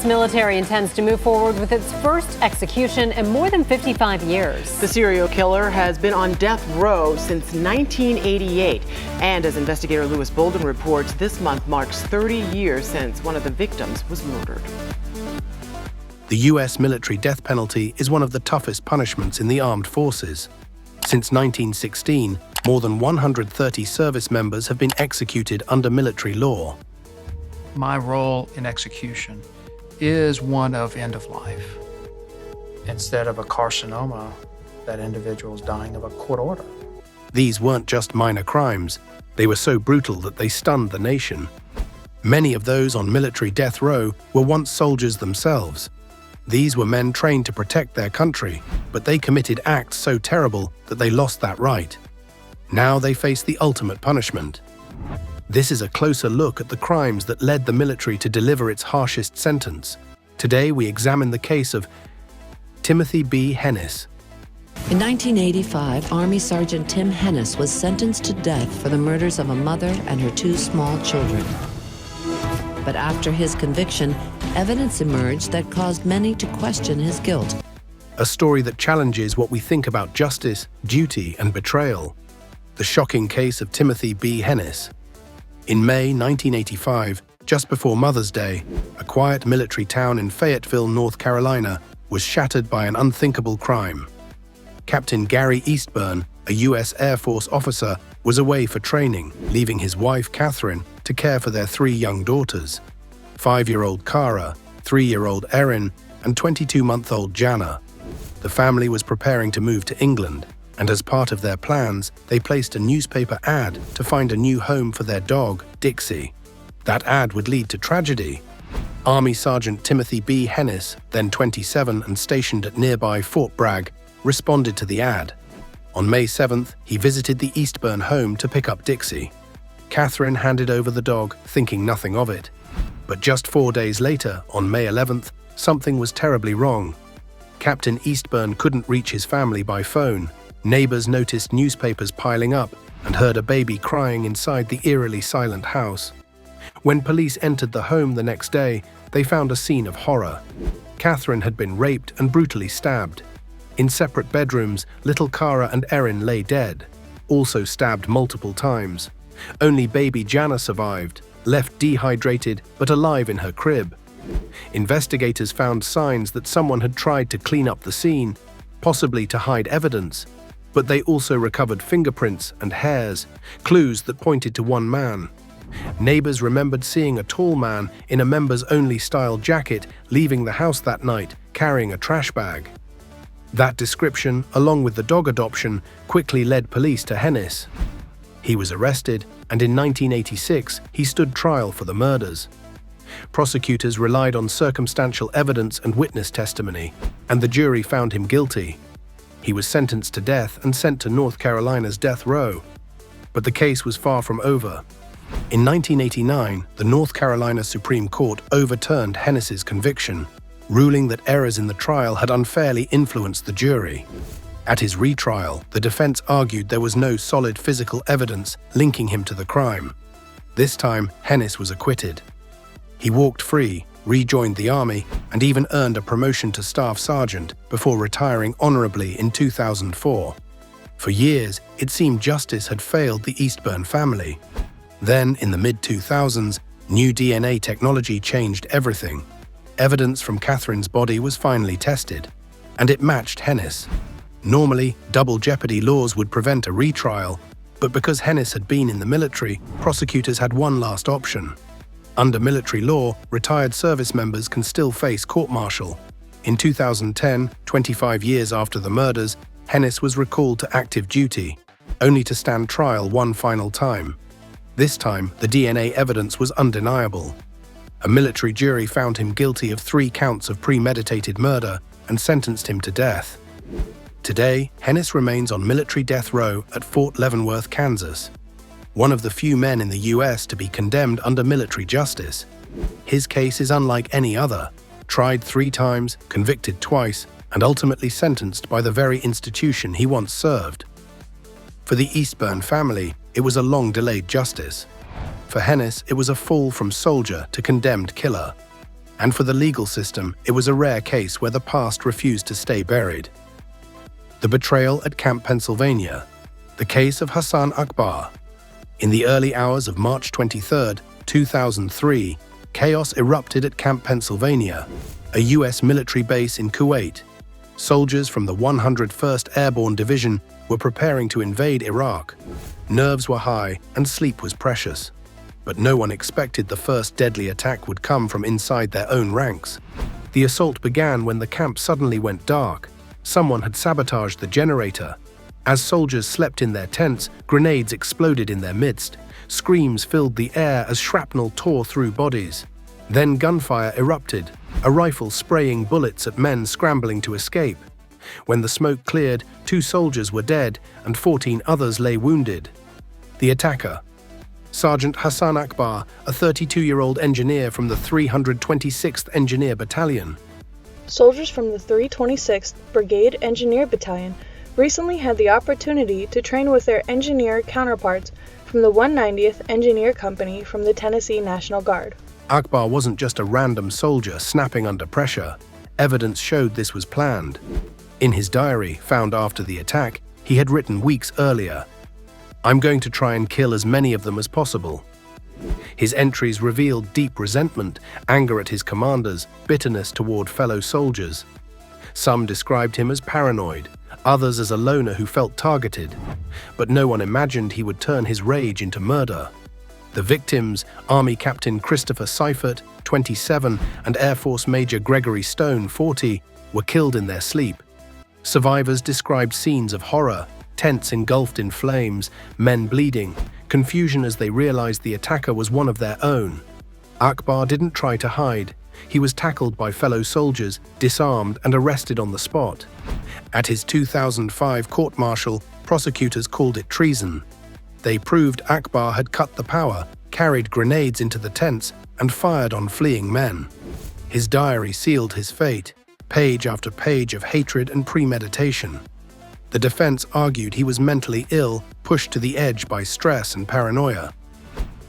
U.S. military intends to move forward with its first execution in more than 55 years. The serial killer has been on death row since 1988. And as investigator Lewis Bolden reports, this month marks 30 years since one of the victims was murdered. The U.S. military death penalty is one of the toughest punishments in the armed forces. Since 1916, more than 130 service members have been executed under military law. My role in execution is one of end of life. Instead of a carcinoma, that individual is dying of a court order. These weren't just minor crimes. They were so brutal that they stunned the nation. Many of those on military death row were once soldiers themselves. These were men trained to protect their country, but they committed acts so terrible that they lost that right. Now they face the ultimate punishment. This is a closer look at the crimes that led the military to deliver its harshest sentence. Today we examine the case of Timothy B. Hennis. In 1985, Army Sergeant Tim Hennis was sentenced to death for the murders of a mother and her two small children. But after his conviction, evidence emerged that caused many to question his guilt. A story that challenges what we think about justice, duty, and betrayal. The shocking case of Timothy B. Hennis. In May 1985, just before Mother's Day, a quiet military town in Fayetteville, North Carolina, was shattered by an unthinkable crime. Captain Gary Eastburn, a U.S. Air Force officer, was away for training, leaving his wife, Catherine, to care for their three young daughters, 5-year-old Cara, 3-year-old Erin, and 22-month-old Jana. The family was preparing to move to England, and as part of their plans, they placed a newspaper ad to find a new home for their dog, Dixie. That ad would lead to tragedy. Army Sergeant Timothy B. Hennis, then 27 and stationed at nearby Fort Bragg, responded to the ad. On May 7th, he visited the Eastburn home to pick up Dixie. Catherine handed over the dog, thinking nothing of it. But just 4 days later, on May 11th, something was terribly wrong. Captain Eastburn couldn't reach his family by phone. Neighbors noticed newspapers piling up and heard a baby crying inside the eerily silent house. When police entered the home the next day, they found a scene of horror. Catherine had been raped and brutally stabbed. In separate bedrooms, little Cara and Erin lay dead, also stabbed multiple times. Only baby Jana survived, left dehydrated but alive in her crib. Investigators found signs that someone had tried to clean up the scene, possibly to hide evidence, but they also recovered fingerprints and hairs, clues that pointed to one man. Neighbors remembered seeing a tall man in a members-only style jacket leaving the house that night, carrying a trash bag. That description, along with the dog adoption, quickly led police to Hennis. He was arrested, and in 1986, he stood trial for the murders. Prosecutors relied on circumstantial evidence and witness testimony, and the jury found him guilty. He was sentenced to death and sent to North Carolina's death row. But the case was far from over. In 1989, the North Carolina Supreme Court overturned Hennis's conviction, ruling that errors in the trial had unfairly influenced the jury. At his retrial, the defense argued there was no solid physical evidence linking him to the crime. This time, Hennis was acquitted. He walked free, rejoined the army, and even earned a promotion to staff sergeant before retiring honorably in 2004. For years, it seemed justice had failed the Eastburn family. Then, in the mid-2000s, new DNA technology changed everything. Evidence from Catherine's body was finally tested, and it matched Hennis. Normally, double jeopardy laws would prevent a retrial, but because Hennis had been in the military, prosecutors had one last option. Under military law, retired service members can still face court-martial. In 2010, 25 years after the murders, Hennis was recalled to active duty, only to stand trial one final time. This time, the DNA evidence was undeniable. A military jury found him guilty of 3 counts of premeditated murder and sentenced him to death. Today, Hennis remains on military death row at Fort Leavenworth, Kansas, one of the few men in the U.S. to be condemned under military justice. His case is unlike any other, tried 3 times, convicted twice, and ultimately sentenced by the very institution he once served. For the Eastburn family, it was a long-delayed justice. For Hennis, it was a fall from soldier to condemned killer. And for the legal system, it was a rare case where the past refused to stay buried. The betrayal at Camp Pennsylvania. The case of Hassan Akbar. In the early hours of March 23, 2003, chaos erupted at Camp Pennsylvania, a U.S. military base in Kuwait. Soldiers from the 101st Airborne Division were preparing to invade Iraq. Nerves were high and sleep was precious. But no one expected the first deadly attack would come from inside their own ranks. The assault began when the camp suddenly went dark. Someone had sabotaged the generator. As soldiers slept in their tents, grenades exploded in their midst. Screams filled the air as shrapnel tore through bodies. Then gunfire erupted, a rifle spraying bullets at men scrambling to escape. When the smoke cleared, 2 soldiers were dead and 14 others lay wounded. The attacker, Sergeant Hassan Akbar, a 32-year-old engineer from the 326th Engineer Battalion. Soldiers from the 326th Brigade Engineer Battalion recently had the opportunity to train with their engineer counterparts from the 190th Engineer Company from the Tennessee National Guard. Akbar wasn't just a random soldier snapping under pressure. Evidence showed this was planned. In his diary, found after the attack, he had written weeks earlier, "I'm going to try and kill as many of them as possible." His entries revealed deep resentment, anger at his commanders, bitterness toward fellow soldiers. Some described him as paranoid, others as a loner who felt targeted. But no one imagined he would turn his rage into murder. The victims, Army Captain Christopher Seifert, 27, and Air Force Major Gregory Stone, 40, were killed in their sleep. Survivors described scenes of horror, tents engulfed in flames, men bleeding, confusion as they realized the attacker was one of their own. Akbar didn't try to hide. He was tackled by fellow soldiers, disarmed, and arrested on the spot. At his 2005 court-martial, prosecutors called it treason. They proved Akbar had cut the power, carried grenades into the tents, and fired on fleeing men. His diary sealed his fate, page after page of hatred and premeditation. The defense argued he was mentally ill, pushed to the edge by stress and paranoia.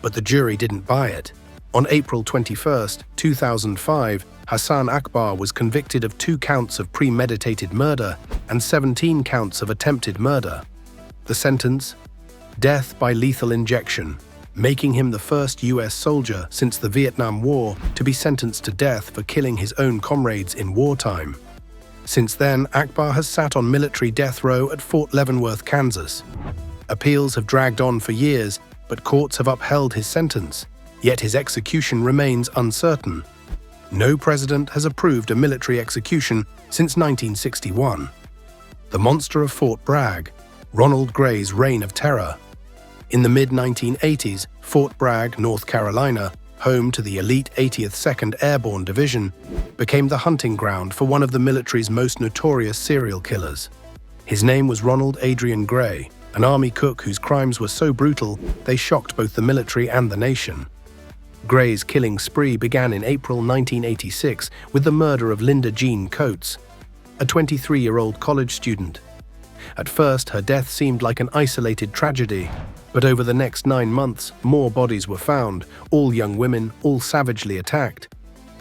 But the jury didn't buy it. On April 21, 2005, Hassan Akbar was convicted of 2 counts of premeditated murder and 17 counts of attempted murder. The sentence? Death by lethal injection, making him the first U.S. soldier since the Vietnam War to be sentenced to death for killing his own comrades in wartime. Since then, Akbar has sat on military death row at Fort Leavenworth, Kansas. Appeals have dragged on for years, but courts have upheld his sentence, yet his execution remains uncertain. No president has approved a military execution since 1961. The monster of Fort Bragg, Ronald Gray's reign of terror. In the mid-1980s, Fort Bragg, North Carolina, home to the elite 80th 2nd Airborne Division, became the hunting ground for one of the military's most notorious serial killers. His name was Ronald Adrian Gray, an army cook whose crimes were so brutal they shocked both the military and the nation. Gray's killing spree began in April 1986 with the murder of Linda Jean Coates, a 23-year-old college student. At first, her death seemed like an isolated tragedy, but over the next 9 months, more bodies were found, all young women, all savagely attacked.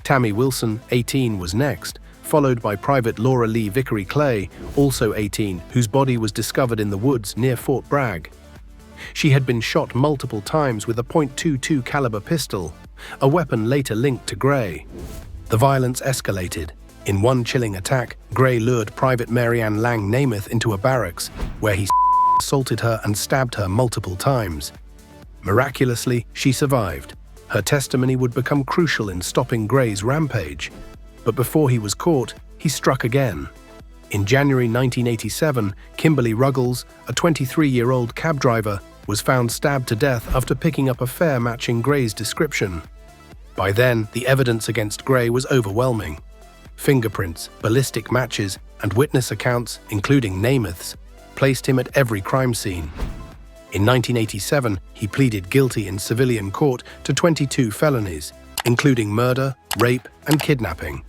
Tammy Wilson, 18, was next, followed by Private Laura Lee Vickery Clay, also 18, whose body was discovered in the woods near Fort Bragg. She had been shot multiple times with a .22 caliber pistol, a weapon later linked to Gray. The violence escalated. In one chilling attack, Gray lured Private Marianne Lang Namath into a barracks, where he assaulted her and stabbed her multiple times. Miraculously, she survived. Her testimony would become crucial in stopping Gray's rampage. But before he was caught, he struck again. In January 1987, Kimberly Ruggles, a 23-year-old cab driver, was found stabbed to death after picking up a fare matching Gray's description. By then, the evidence against Gray was overwhelming. Fingerprints, ballistic matches, and witness accounts, including Namath's, placed him at every crime scene. In 1987, he pleaded guilty in civilian court to 22 felonies, including murder, rape, and kidnapping.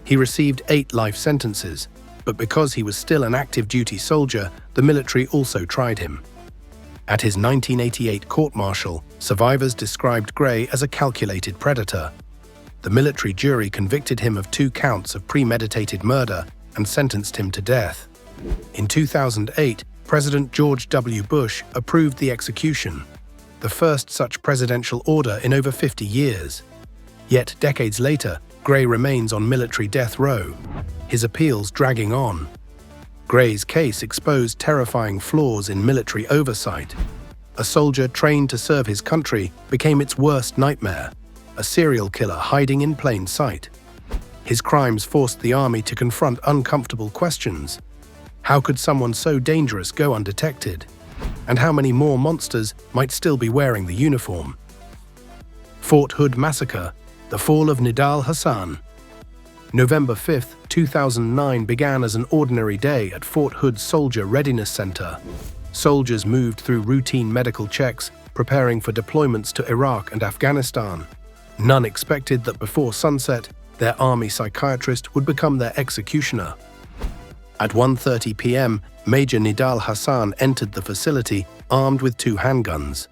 He received 8 life sentences, but because he was still an active duty soldier, the military also tried him. At his 1988 court-martial, survivors described Gray as a calculated predator. The military jury convicted him of 2 counts of premeditated murder and sentenced him to death. In 2008, President George W. Bush approved the execution, the first such presidential order in over 50 years. Yet, decades later, Gray remains on military death row, his appeals dragging on. Gray's case exposed terrifying flaws in military oversight. A soldier trained to serve his country became its worst nightmare, a serial killer hiding in plain sight. His crimes forced the army to confront uncomfortable questions. How could someone so dangerous go undetected? And how many more monsters might still be wearing the uniform? Fort Hood Massacre, the fall of Nidal Hasan. November 5, 2009 began as an ordinary day at Fort Hood Soldier Readiness Center. Soldiers moved through routine medical checks, preparing for deployments to Iraq and Afghanistan. None expected that before sunset, their army psychiatrist would become their executioner. At 1:30 p.m., Major Nidal Hasan entered the facility armed with 2 handguns.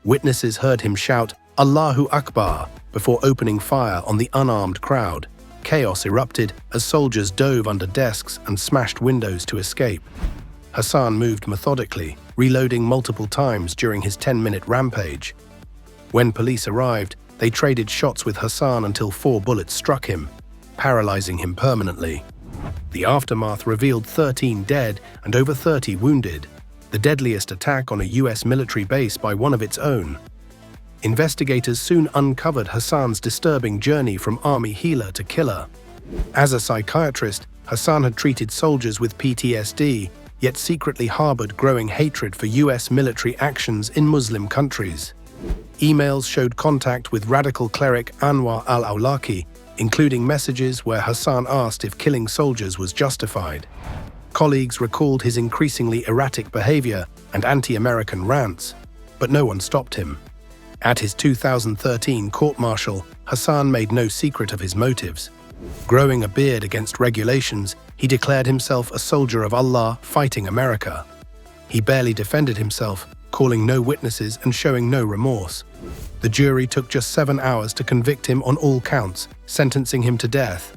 Witnesses heard him shout, "Allahu Akbar," before opening fire on the unarmed crowd. Chaos erupted as soldiers dove under desks and smashed windows to escape. Hasan moved methodically, reloading multiple times during his 10-minute rampage. When police arrived, they traded shots with Hasan until 4 bullets struck him, paralyzing him permanently. The aftermath revealed 13 dead and over 30 wounded, the deadliest attack on a U.S. military base by one of its own. Investigators soon uncovered Hasan's disturbing journey from army healer to killer. As a psychiatrist, Hasan had treated soldiers with PTSD, yet secretly harbored growing hatred for U.S. military actions in Muslim countries. Emails showed contact with radical cleric Anwar al-Awlaki, including messages where Hasan asked if killing soldiers was justified. Colleagues recalled his increasingly erratic behavior and anti-American rants, but no one stopped him. At his 2013 court-martial, Hasan made no secret of his motives. Growing a beard against regulations, he declared himself a soldier of Allah fighting America. He barely defended himself, calling no witnesses and showing no remorse. The jury took just 7 hours to convict him on all counts, sentencing him to death.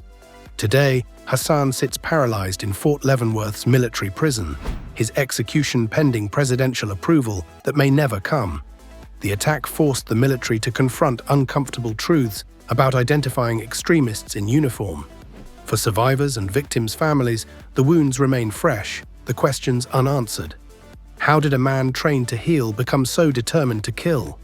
Today, Hasan sits paralyzed in Fort Leavenworth's military prison, his execution pending presidential approval that may never come. The attack forced the military to confront uncomfortable truths about identifying extremists in uniform. For survivors and victims' families, the wounds remain fresh, the questions unanswered. How did a man trained to heal become so determined to kill?